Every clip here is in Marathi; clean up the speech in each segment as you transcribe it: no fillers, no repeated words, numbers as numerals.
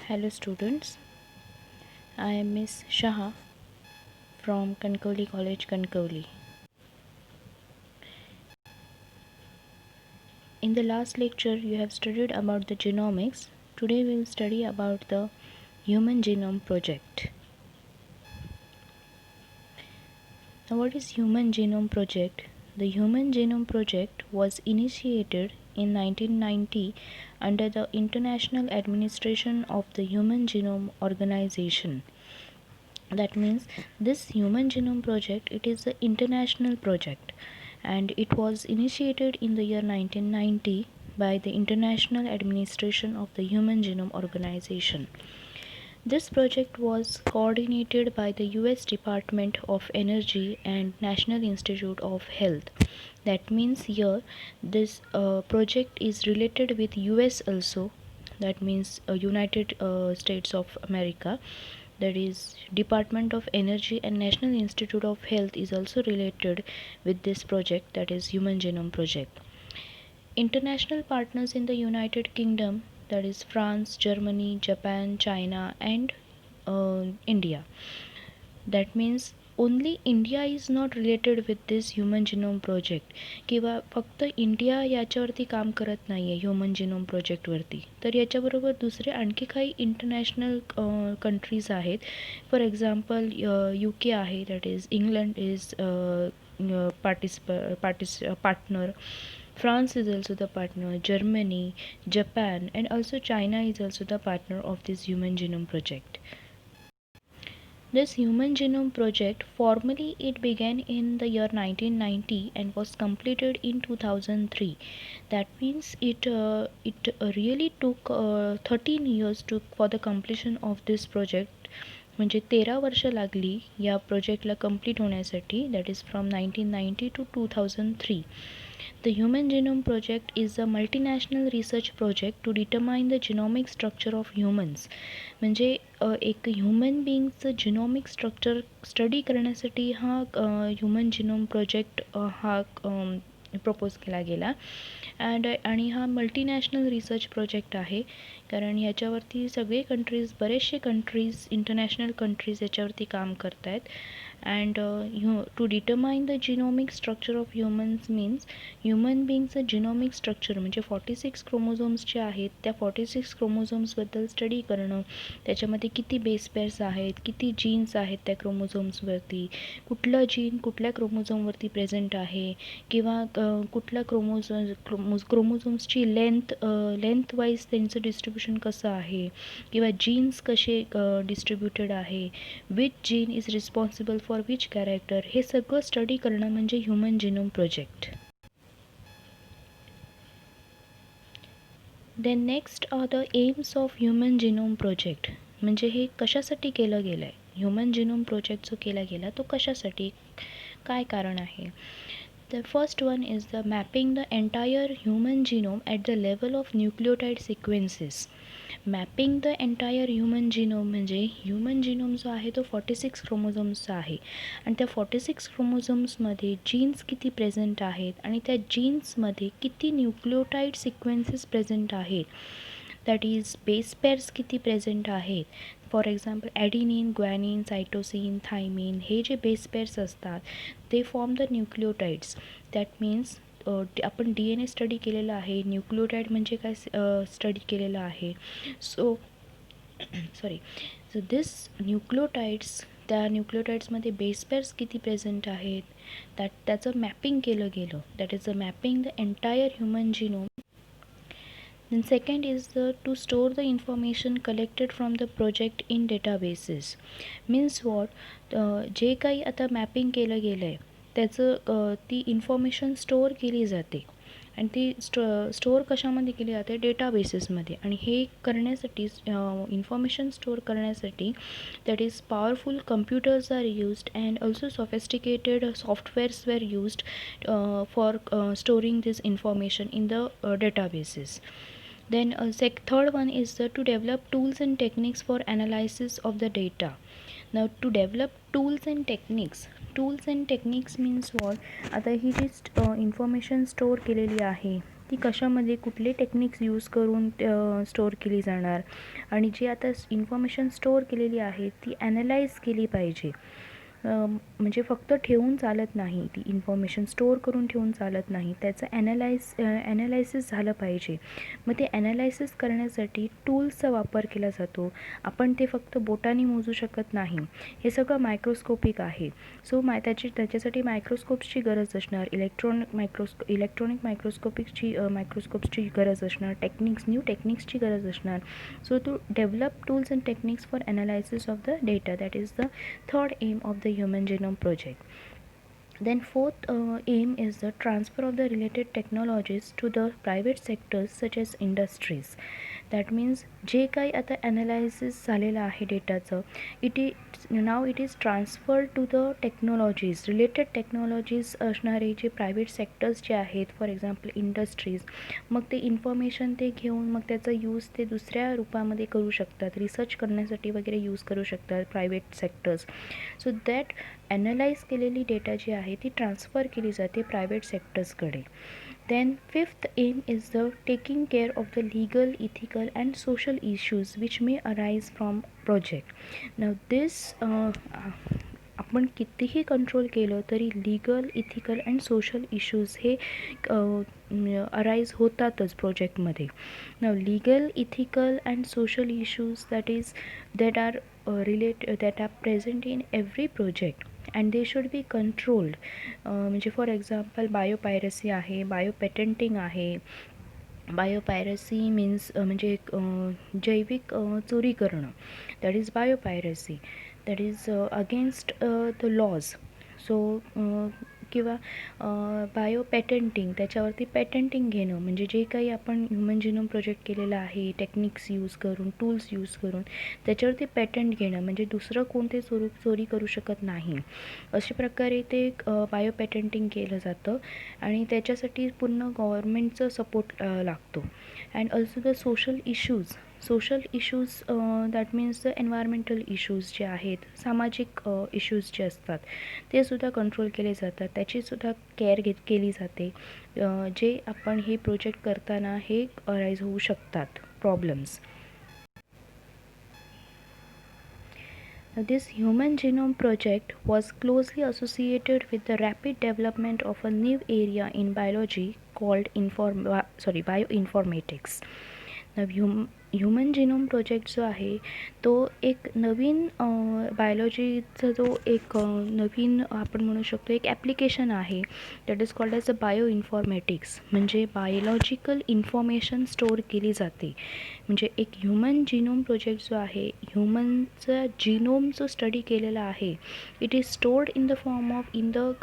Hello students, I am Miss Shah from Kankoli College, Kankoli. In the last lecture you have studied about the genomics. Today we will study about the Human Genome Project. Now what is Human Genome Project? The Human Genome Project was initiated in 1990 under the International Administration of the Human Genome Organization. That means this Human Genome Project, it is an international project and it was initiated in the year 1990 by the International Administration of the Human Genome Organization. This project was coordinated by the US Department of Energy and National Institute of Health. That means here this project is related with US also. That means United States of America. That is Department of Energy and National Institute of Health is also related with this project, that is Human Genome Project. International partners in the United Kingdom, that is France, Germany, Japan, China and India. That means only India is not related with this Human Genome Project किंवा फक्त इंडिया याच्यावरती काम करत नाही आहे ह्युमन जिनोम प्रोजेक्टवरती, तर याच्याबरोबर दुसरे आणखी काही इंटरनॅशनल कंट्रीज आहेत. फॉर एक्झाम्पल UK आहे, that is England is partner. France is also the partner, Germany, Japan and also China is also the partner of this Human Genome Project. This Human Genome Project formally it began in the year 1990 and was completed in 2003. That means it really took 13 years for the completion of this project. म्हणजे 13 वर्ष लागली या प्रोजेक्टला कंप्लीट होण्यासाठी. That is from 1990 to 2003. The Human Genome Project is a multinational research project to determine the genomic structure of humans. म्हणजे एक ह्युमन बीइंगचं जिनोमिक स्ट्रक्चर स्टडी करण्यासाठी हा ह्युमन जिनोम प्रोजेक्ट हा प्रपोज केला गेला आणि हा मल्टीनॅशनल रिसर्च प्रोजेक्ट आहे, कारण ह्याच्यावरती सगळे कंट्रीज, बरेचसे कंट्रीज, इंटरनॅशनल कंट्रीज याच्यावरती काम करत आहेत. And to determine the genomic structure of humans means human बीइंगचं जिनोमिक स्ट्रक्चर म्हणजे 46 क्रोमोझोम्स जे आहेत त्या 46 क्रोमोझोम्सबद्दल स्टडी करणं. त्याच्यामध्ये किती बेस पेअर्स आहेत, किती जीन्स आहेत त्या क्रोमोझोम्सवरती, कुठलं जीन कुठल्या क्रोमोझोमवरती प्रेझेंट आहे किंवा कुठल्या क्रोमोझोम्सची लेंथ वाईज त्यांचं डिस्ट्रीब्युशन कसं आहे किंवा जीन्स कसे डिस्ट्रीब्युटेड आहे, which gene is responsible for which character, हे सगळं स्टडी करणं म्हणजे human genome project. Then next are the aims of human genome project. म्हणजे हे कशासाठी केलं गेलं आहे, ह्युमन जिनोम प्रोजेक्ट जो केला गेला तो कशासाठी, काय कारण आहे. The first one is the mapping the entire human genome at the level of nucleotide sequences. Mapping the entire human genome म्हणजे ह्युमन जिनोम जो आहे तो 46 क्रोमोझोम्सचा आहे आणि त्या 46 क्रोमोझोम्समध्ये जीन्स किती प्रेझेंट आहेत आणि त्या जीन्समध्ये किती न्यूक्लिओटाईड सिक्वेन्सेस प्रेझेंट आहेत. दॅट इज बेस पेअर्स किती प्रेझेंट आहेत. फॉर एक्झाम्पल ॲडिनिन, ग्वॅनिन, सायटोसिन, थायमिन हे जे बेस पेअर्स असतात ते फॉर्म द न्यूक्लिओटाइड्स. दॅट मीन्स आपण DNA स्टडी केलेला आहे, न्यूक्लिओटाईड म्हणजे काय स्टडी केलेलं आहे. सो दिस न्यूक्लिओटाइड्स, त्या न्यूक्लिओटाइड्समध्ये बेस पेअर्स किती प्रेझेंट आहेत त्याचं मॅपिंग केलं गेलं. That is the mapping the entire human genome. Then second is to store the information collected from the project in databases. Means what, जे काही आता मॅपिंग केलं गेलं आहे त्याचं ती इन्फॉर्मेशन स्टोअर केली जाते आणि ती स्टोअर कशामध्ये केली जाते, डेटाबेसेसमध्ये. आणि हे करण्यासाठी इन्फॉर्मेशन स्टोअर करण्यासाठी that is powerful computers are used and also sophisticated softwares were used for storing this information in the databases. Then third one is to develop tools and techniques for analysis of the data. Now to develop tools and techniques means what, आता ही जी इन्फॉर्मेशन स्टोअर केलेली आहे ती कशामध्ये कुठले टेक्निक्स यूज करून स्टोअर केली जाणार, आणि जी आता इन्फॉर्मेशन स्टोअर केलेली आहे ती ॲनालाइज केली पाहिजे. म्हणजे फक्त ठेवून चालत नाही, ती इन्फॉर्मेशन स्टोअर करून ठेवून चालत नाही, त्याचं ॲनालायसिस झालं पाहिजे. मग ते ॲनालायसिस करण्यासाठी टूल्सचा वापर केला जातो. आपण ते फक्त बोटाने मोजू शकत नाही, हे सगळं मायक्रोस्कोपिक आहे. सो त्याच्यासाठी मायक्रोस्कोप्सची गरज असणार, इलेक्ट्रॉनिक मायक्रोस्कोप्सची गरज असणार, न्यू टेक्निक्सची गरज असणार. So to develop tools and techniques for analysis of the data, that is the third aim of the Human Genome Project. Then fourth aim is the transfer of the related technologies to the private sectors such as industries. That means जे काही आता ॲनालायसिस झालेलं आहे डेटाचं, it is transferred to the technologies, related technologies असणारे जे प्रायव्हेट सेक्टर्स जे आहेत, फॉर एक्झाम्पल इंडस्ट्रीज. मग ते इन्फॉर्मेशन ते घेऊन मग त्याचा यूज ते दुसऱ्या रूपामध्ये करू शकतात, रिसर्च करण्यासाठी वगैरे यूज करू शकतात private sectors. So that analyse केलेली डेटा जी आहे ती ट्रान्सफर केली जाते private सेक्टर्सकडे. Then fifth aim is the taking care of the legal, ethical and social issues which may arise from project. Now this आपण कितीही कंट्रोल केलं तरी legal, ethical and social issues हे अराईज होतातच प्रोजेक्टमध्ये. नाव legal, ethical and social issues that are present in every project and they should be controlled. म्हणजे फॉर एक्झाम्पल बायोपायरसी आहे, बायोपेटंटिंग आहे. बायोपायरसी मीन्स म्हणजे जैविक चोरी करणं, that is biopiracy, that is against the laws. So किंवा बायोपेटंटिंग, त्याच्यावरती पेटंटिंग घेणं, म्हणजे जे काही आपण ह्युमन जिनोम प्रोजेक्ट केलेलं आहे टेक्निक्स यूज करून, टूल्स यूज करून त्याच्यावरती पेटंट घेणं, म्हणजे दुसरं कोणते चोरी करू शकत नाही. अशा प्रकारे ते बायोपेटंटिंग केलं जातं आणि त्याच्यासाठी पूर्ण गव्हर्मेंटचं सपोर्ट लागतो. And also the social issues that means the environmental issues जे आहेत, सामाजिक इश्यूज जे असतात ते सुद्धा कंट्रोल केले जातात, त्याचीसुद्धा केअर केली जाते. जे आपण हे प्रोजेक्ट करताना हे अराईज होऊ शकतात problems. This Human Genome Project was closely associated with the rapid development of a new area in biology called bioinformatics. Human genome project जो आहे तो एक नवीन बायोलॉजीचा जो एक नवीन आपण म्हणू शकतो एक ॲप्लिकेशन आहे, that is called as a bioinformatics. म्हणजे बायोलॉजिकल इन्फॉर्मेशन स्टोअर केली जाते. म्हणजे एक ह्युमन जिनोम प्रोजेक्ट जो आहे, ह्युमनचा जिनोम जो स्टडी केलेला आहे, it is stored in the form of in the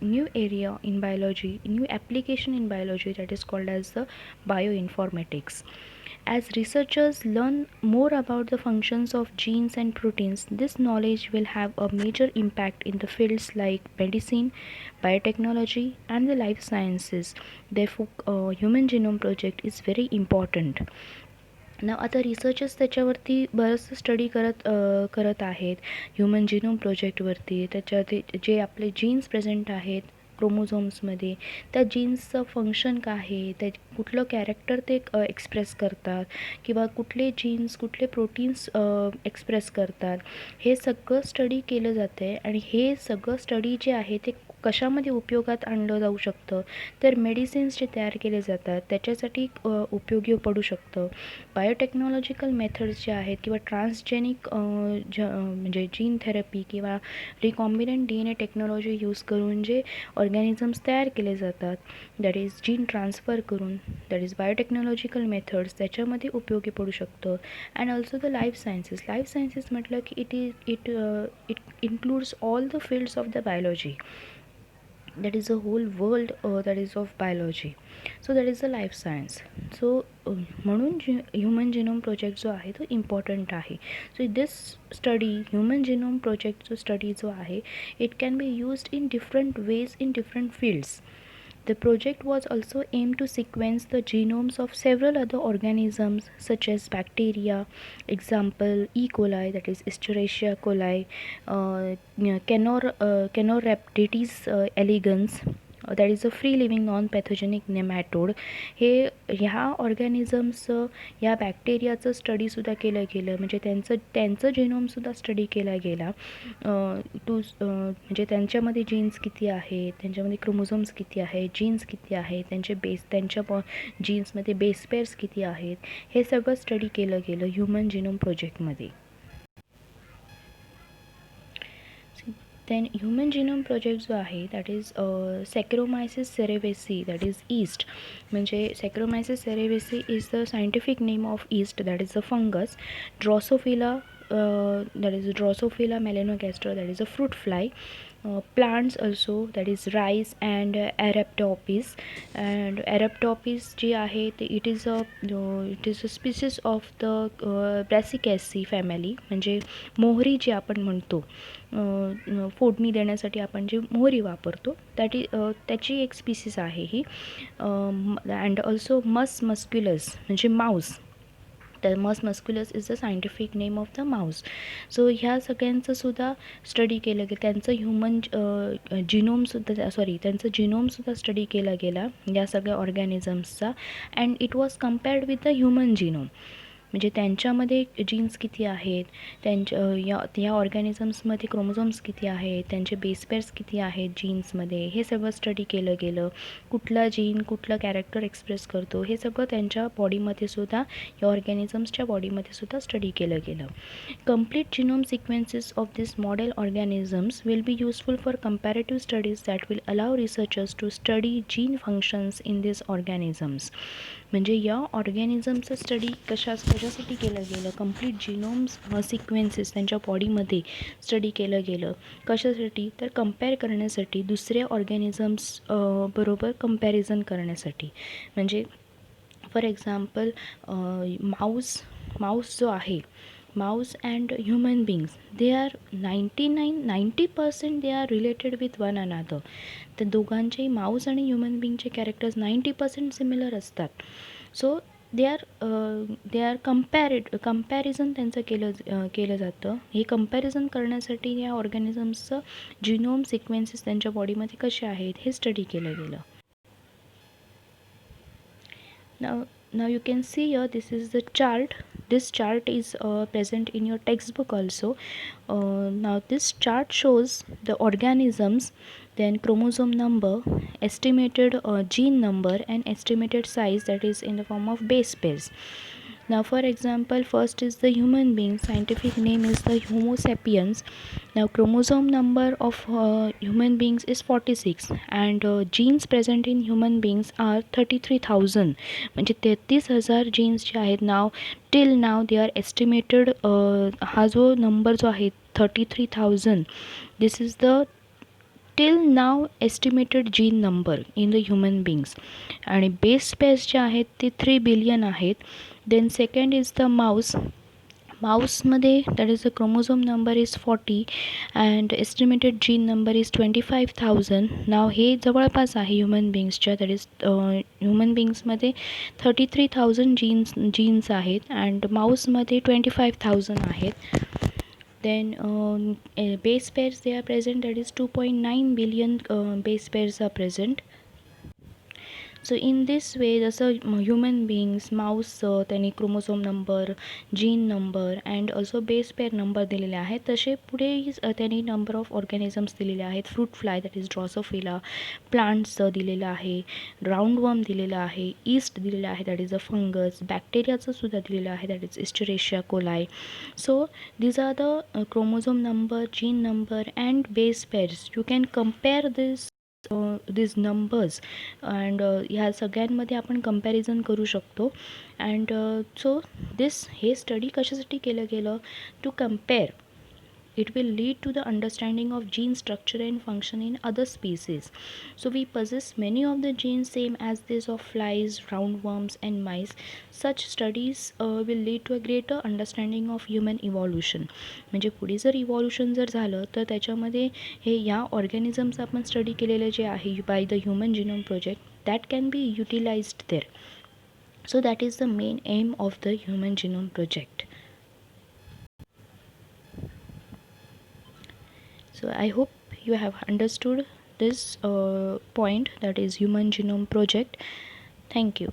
new area in biology, new application in biology, that is called as the bioinformatics. As researchers learn more about the functions of genes and proteins, this knowledge will have a major impact in the fields like medicine, biotechnology, and the life sciences. Therefore, Human Genome Project is very important. आता रिसर्चर्स त्याच्यावरती बरंचसं स्टडी करत आहेत ह्युमन जिनोम प्रोजेक्टवरती. त्याच्यावरती जे आपले जीन्स प्रेझेंट आहेत क्रोमोझोम्समध्ये, त्या जीन्सचं फंक्शन काय आहे, त्या कुठलं कॅरेक्टर ते एक्सप्रेस करतात किंवा कुठले जीन्स कुठले प्रोटीन्स एक्सप्रेस करतात, हे सगळं स्टडी केलं जातं आहे. आणि हे सगळं स्टडी जे आहे ते कशामध्ये उपयोगात आणलं जाऊ शकतं, तर मेडिसिन्स जे तयार केले जातात त्याच्यासाठी उपयोगी पडू शकतं. बायोटेक्नॉलॉजिकल मेथड्स जे आहेत किंवा ट्रान्सजेनिक म्हणजे जीन थेरपी किंवा रिकॉम्बिनंट DNA टेक्नॉलॉजी यूज करून जे ऑर्गॅनिझम्स तयार केले जातात, दॅट इज जीन ट्रान्सफर करून, दॅट इज बायोटेक्नॉलॉजिकल मेथड्स, त्याच्यामध्ये उपयोगी पडू शकतं. And also the life sciences म्हटलं की it includes all the fields of the biology, that is a whole world that is of biology. So that is the life science. So म्हणून ह्युमन जिनोम प्रोजेक्ट जो आहे तो इम्पॉर्टंट आहे. So this study human genome project जो स्टडी जो आहे it can be used in different ways in different fields. The project was also aimed to sequence the genomes of several other organisms such as bacteria, example E. coli, that is Escherichia coli, Canorhabditis elegans, that is a free living non pathogenic nematode. हे ह्या ऑर्गॅनिझम्सचं, ह्या बॅक्टेरियाचं स्टडीसुद्धा केलं गेलं, म्हणजे त्यांचं जेनोमसुद्धा स्टडी केला गेला. म्हणजे त्यांच्यामध्ये जीन्स किती आहेत, त्यांच्यामध्ये क्रोमोझोम्स किती आहेत, जीन्स किती आहेत, त्यांच्या जीन्समध्ये बेस पेअर्स किती आहेत, हे सगळं स्टडी केलं गेलं ह्युमन जिनोम प्रोजेक्टमध्ये. देन ह्युमन जिनोम प्रोजेक्ट जो आहे that is Saccharomyces cerevisiae, that is yeast. म्हणजे Saccharomyces cerevisiae is the scientific name of yeast, that is a fungus. Drosophila, that is Drosophila melanogaster, that is a fruit fly. Plants also, that is rice and Arabidopsis. And Arabidopsis जी आहे ते it is a species of the Brassicaceae family. म्हणजे मोहरी जी आपण म्हणतो, फोडणी देण्यासाठी आपण जी मोहरी वापरतो त्याची एक स्पीसीस आहे ही. अँड ऑल्सो मस्क्युलस म्हणजे माऊस. तर musculus is the scientific name of the mouse. So ह्या सगळ्यांचं सुद्धा स्टडी केलं गेलं, त्यांचं त्यांचं जिनोमसुद्धा स्टडी केला गेला या सगळ्या ऑर्गॅनिझम्सचा. And it was compared with the human genome. म्हणजे त्यांच्यामध्ये जीन्स किती आहेत, या ऑर्गॅनिझम्समध्ये क्रोमोझोम्स किती आहेत, त्यांचे बेस पेअर्स किती आहेत जीन्समध्ये, हे सगळं स्टडी केलं गेलं. कुठला जीन कुठलं कॅरेक्टर एक्सप्रेस करतो हे सगळं त्यांच्या बॉडीमध्ये सुद्धा, या ऑर्गॅनिझम्सच्या बॉडीमध्ये सुद्धा स्टडी केलं गेलं. Complete genome sequences of this model organisms will be useful for comparative studies that will allow researchers to study gene functions in this organisms. म्हणजे या ऑर्गॅनिझमचं स्टडी कशासाठी केलं गेलं, कंप्लीट जिनोम्स सिक्वेन्सेस त्यांच्या बॉडीमध्ये स्टडी केलं गेलं. कशासाठी, तर कम्पेअर करण्यासाठी, दुसऱ्या ऑर्गॅनिझम्स बरोबर कंपॅरिझन करण्यासाठी. म्हणजे फॉर एक्झाम्पल माऊस जो आहे, Mouse and human beings, they are 90% they are related with one another. तर दोघांचेही, माऊस आणि ह्युमन बींगचे कॅरेक्टर्स 90% सिमिलर असतात. सो दे आर कम्पॅरिझन त्यांचं केलं जातं. हे कम्पॅरिझन करण्यासाठी या ऑर्गॅनिझम्सचं जिनोम सिक्वेन्सेस त्यांच्या बॉडीमध्ये कसे आहेत हे स्टडी केलं गेलं. Now you can see here, this is the chart. This chart is present in your textbook also. Now this chart shows the organisms, then chromosome number, estimated gene number and estimated size, that is in the form of base pairs. Now for example, first is the human being, scientific name is the Homo sapiens. Now chromosome number of human beings is 46 and genes present in human beings are 33,000. म्हणजे 33,000 जीन्स जे आहेत now till now they are estimated. हा जो नंबर जो आहे 33,000, this is the till now estimated gene number in the human beings. आणि बेस पेअर्स जे आहेत ते 3 बिलियन आहेत. देन सेकंड इज द माऊसमध्ये that is the chromosome number is 40 and estimated gene number is 25,000. Now हे जवळपास आहे ह्युमन बींग्सच्या, दॅट इज ह्युमन बींग्समध्ये 33,000 जीन्स आहेत अँड माऊसमध्ये 25,000 आहेत. Then base pairs they are present, that is 2.9 billion base pairs are present. So in this way, जसं ह्युमन बींग्स, माऊसचं त्यांनी chromosome number, gene number and also base pair number दिलेले आहेत, तसे पुढेही त्यांनी नंबर ऑफ ऑर्गॅनिझम्स दिलेले आहेत. Fruit fly that is Drosophila, प्लांट्सचं दिलेलं आहे, राऊंडवर्म दिलेलं आहे, ईस्ट दिलेलं आहे दॅट इज अ फंगस, बॅक्टेरियाचं सुद्धा दिलेलं आहे that is Escherichia coli. So these are the chromosome number, gene number and base pairs. You can compare these numbers and ह्या सगळ्यांमध्ये आपण कंपॅरिझन करू शकतो. अँड सो हे स्टडी कशासाठी केलं गेलं, to compare. It will lead to the understanding of gene structure and function in other species. So we possess many of the genes same as these of flies, roundworms and mice. Such studies will lead to a greater understanding of human evolution. म्हणजे पुढे जर इव्हॉल्युशन जर झालं तर त्याच्यामध्ये हे या ऑर्गॅनिझम्स आपण स्टडी केलेले जे आहे by the human genome project, that can be utilized there. So that is the main aim of the human genome project. So I hope you have understood this point, that is Human Genome Project. Thank you.